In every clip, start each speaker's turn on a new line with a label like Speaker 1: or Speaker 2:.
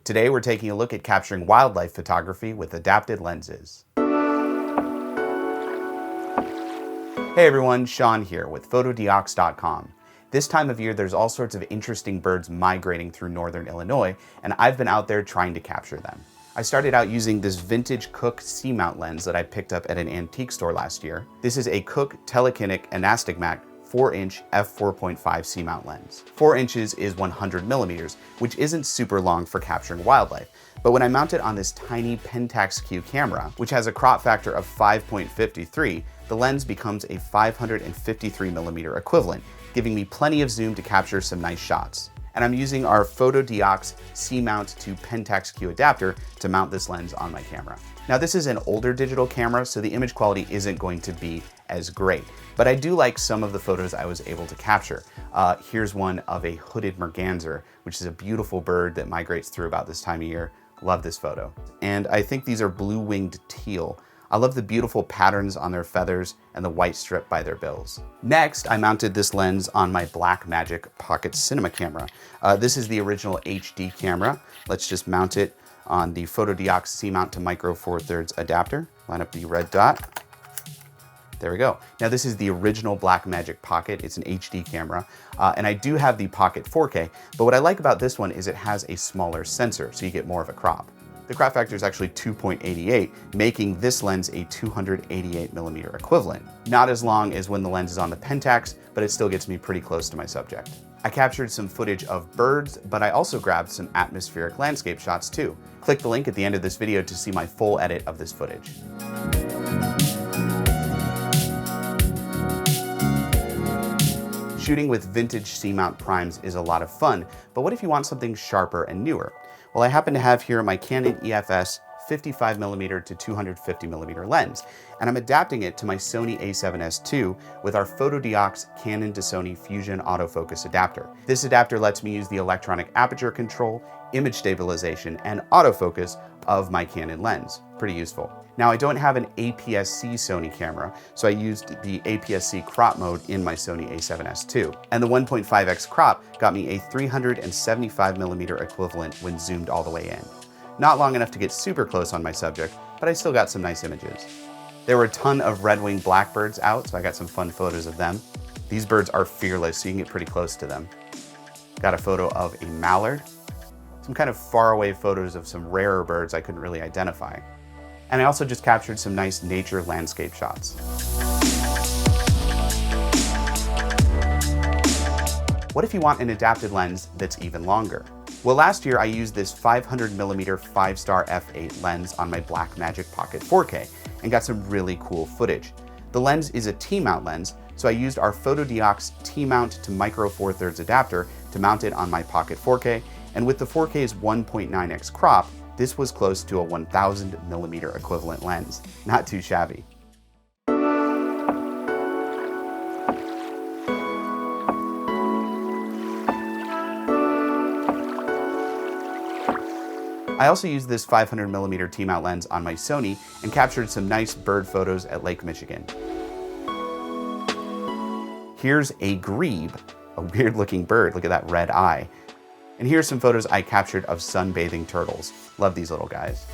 Speaker 1: Today we're taking a look at capturing wildlife photography with adapted lenses. Hey everyone, Sean here with Photodiox.com. This time of year there's all sorts of interesting birds migrating through northern Illinois, and I've been out there trying to capture them. I started out using this vintage Cooke C-mount lens that I picked up at an antique store last year. This is a Cooke Telekinetic Anastigmat 4-inch f4.5 C-mount lens. 4 inches is 100 millimeters, which isn't super long for capturing wildlife. But when I mount it on this tiny Pentax Q camera, which has a crop factor of 5.53, the lens becomes a 553 millimeter equivalent, giving me plenty of zoom to capture some nice shots. And I'm using our Photodiox C-mount to Pentax Q adapter to mount this lens on my camera. Now this is an older digital camera, so the image quality isn't going to be as great, but I do like some of the photos I was able to capture. Here's one of a hooded merganser, which is a beautiful bird that migrates through about this time of year. Love this photo. And I think these are blue-winged teal. I love the beautiful patterns on their feathers and the white strip by their bills. Next, I mounted this lens on my Blackmagic Pocket Cinema camera. This is the original HD camera. Let's just mount it on the Photodiox C-mount to Micro Four Thirds adapter. Line up the red dot. There we go. Now this is the original Blackmagic Pocket. It's an HD camera, and I do have the Pocket 4K, but what I like about this one is it has a smaller sensor, so you get more of a crop. The crop factor is actually 2.88, making this lens a 288 millimeter equivalent. Not as long as when the lens is on the Pentax, but it still gets me pretty close to my subject. I captured some footage of birds, but I also grabbed some atmospheric landscape shots too. Click the link at the end of this video to see my full edit of this footage. Shooting with vintage C-mount primes is a lot of fun, but what if you want something sharper and newer? Well, I happen to have here my Canon EFS 55mm to 250mm lens, and I'm adapting it to my Sony a7S II with our Photodiox Canon to Sony Fusion autofocus adapter. This adapter lets me use the electronic aperture control, image stabilization, and autofocus of my Canon lens. Pretty useful. Now, I don't have an APS-C Sony camera, so I used the APS-C crop mode in my Sony a7S II. And the 1.5x crop got me a 375mm equivalent when zoomed all the way in. Not long enough to get super close on my subject, but I still got some nice images. There were a ton of red-winged blackbirds out, so I got some fun photos of them. These birds are fearless, so you can get pretty close to them. Got a photo of a mallard. Some kind of faraway photos of some rarer birds I couldn't really identify. And I also just captured some nice nature landscape shots. What if you want an adapted lens that's even longer? Well, last year I used this 500mm 5-star f8 lens on my Blackmagic Pocket 4K and got some really cool footage. The lens is a T-mount lens, so I used our Photodiox T-mount to Micro Four Thirds adapter to mount it on my Pocket 4K, and with the 4K's 1.9x crop, this was close to a 1000mm equivalent lens. Not too shabby. I also used this 500mm T-mount lens on my Sony and captured some nice bird photos at Lake Michigan. Here's a grebe, a weird looking bird. Look at that red eye. And here's some photos I captured of sunbathing turtles. Love these little guys.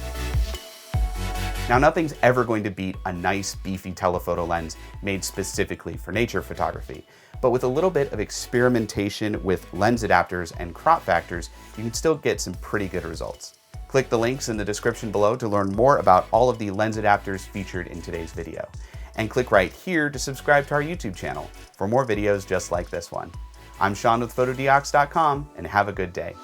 Speaker 1: Now, nothing's ever going to beat a nice beefy telephoto lens made specifically for nature photography. But with a little bit of experimentation with lens adapters and crop factors, you can still get some pretty good results. Click the links in the description below to learn more about all of the lens adapters featured in today's video. And click right here to subscribe to our YouTube channel for more videos just like this one. I'm Sean with Photodiox.com, and have a good day.